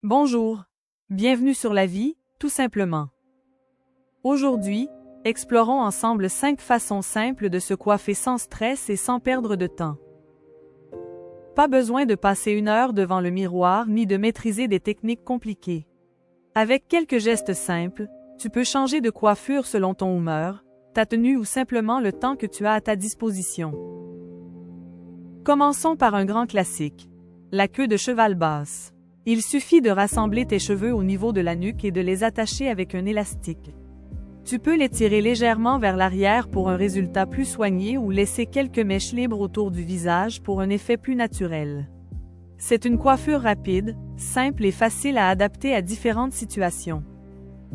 Bonjour. Bienvenue sur la vie, tout simplement. Aujourd'hui, explorons ensemble 5 façons simples de se coiffer sans stress et sans perdre de temps. Pas besoin de passer 1 heure devant le miroir ni de maîtriser des techniques compliquées. Avec quelques gestes simples, tu peux changer de coiffure selon ton humeur, ta tenue ou simplement le temps que tu as à ta disposition. Commençons par un grand classique, la queue de cheval basse. Il suffit de rassembler tes cheveux au niveau de la nuque et de les attacher avec un élastique. Tu peux les tirer légèrement vers l'arrière pour un résultat plus soigné ou laisser quelques mèches libres autour du visage pour un effet plus naturel. C'est une coiffure rapide, simple et facile à adapter à différentes situations.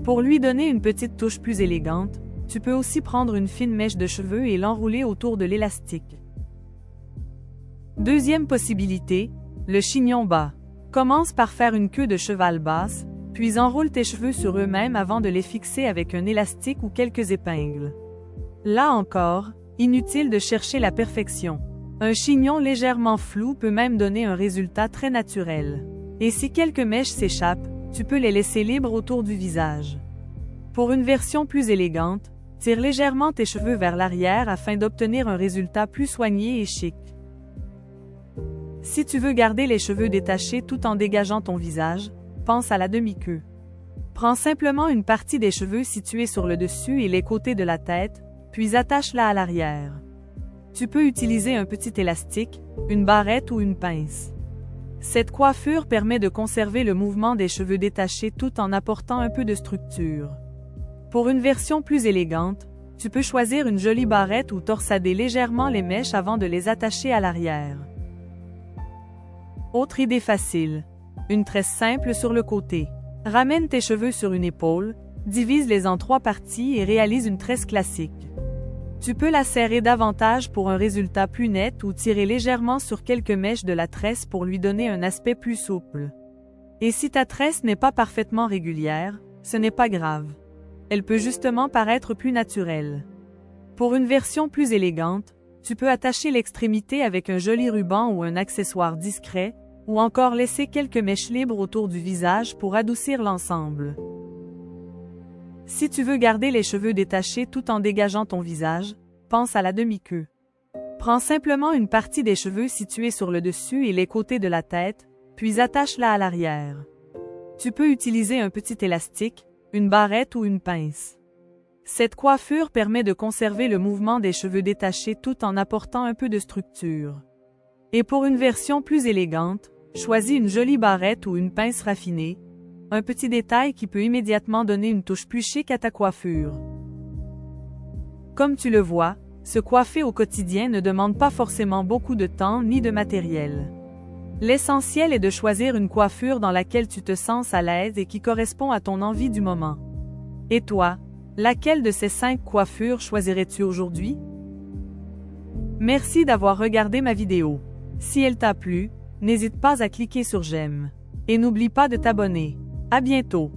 Pour lui donner une petite touche plus élégante, tu peux aussi prendre une fine mèche de cheveux et l'enrouler autour de l'élastique. Deuxième possibilité, le chignon bas. Commence par faire une queue de cheval basse, puis enroule tes cheveux sur eux-mêmes avant de les fixer avec un élastique ou quelques épingles. Là encore, inutile de chercher la perfection. Un chignon légèrement flou peut même donner un résultat très naturel. Et si quelques mèches s'échappent, tu peux les laisser libres autour du visage. Pour une version plus élégante, tire légèrement tes cheveux vers l'arrière afin d'obtenir un résultat plus soigné et chic. Si tu veux garder les cheveux détachés tout en dégageant ton visage, pense à la demi-queue. Prends simplement une partie des cheveux situés sur le dessus et les côtés de la tête, puis attache-la à l'arrière. Tu peux utiliser un petit élastique, une barrette ou une pince. Cette coiffure permet de conserver le mouvement des cheveux détachés tout en apportant un peu de structure. Pour une version plus élégante, tu peux choisir une jolie barrette ou torsader légèrement les mèches avant de les attacher à l'arrière. Autre idée facile. Une tresse simple sur le côté. Ramène tes cheveux sur une épaule, divise-les en 3 parties et réalise une tresse classique. Tu peux la serrer davantage pour un résultat plus net ou tirer légèrement sur quelques mèches de la tresse pour lui donner un aspect plus souple. Et si ta tresse n'est pas parfaitement régulière, ce n'est pas grave. Elle peut justement paraître plus naturelle. Pour une version plus élégante, tu peux attacher l'extrémité avec un joli ruban ou un accessoire discret, ou encore laisser quelques mèches libres autour du visage pour adoucir l'ensemble. Si tu veux garder les cheveux détachés tout en dégageant ton visage, pense à la demi-queue. Prends simplement une partie des cheveux situés sur le dessus et les côtés de la tête, puis attache-la à l'arrière. Tu peux utiliser un petit élastique, une barrette ou une pince. Cette coiffure permet de conserver le mouvement des cheveux détachés tout en apportant un peu de structure. Et pour une version plus élégante, choisis une jolie barrette ou une pince raffinée, un petit détail qui peut immédiatement donner une touche plus chic à ta coiffure. Comme tu le vois, se coiffer au quotidien ne demande pas forcément beaucoup de temps ni de matériel. L'essentiel est de choisir une coiffure dans laquelle tu te sens à l'aise et qui correspond à ton envie du moment. Et toi, laquelle de ces 5 coiffures choisirais-tu aujourd'hui? Merci d'avoir regardé ma vidéo. Si elle t'a plu, n'hésite pas à cliquer sur j'aime. Et n'oublie pas de t'abonner. À bientôt!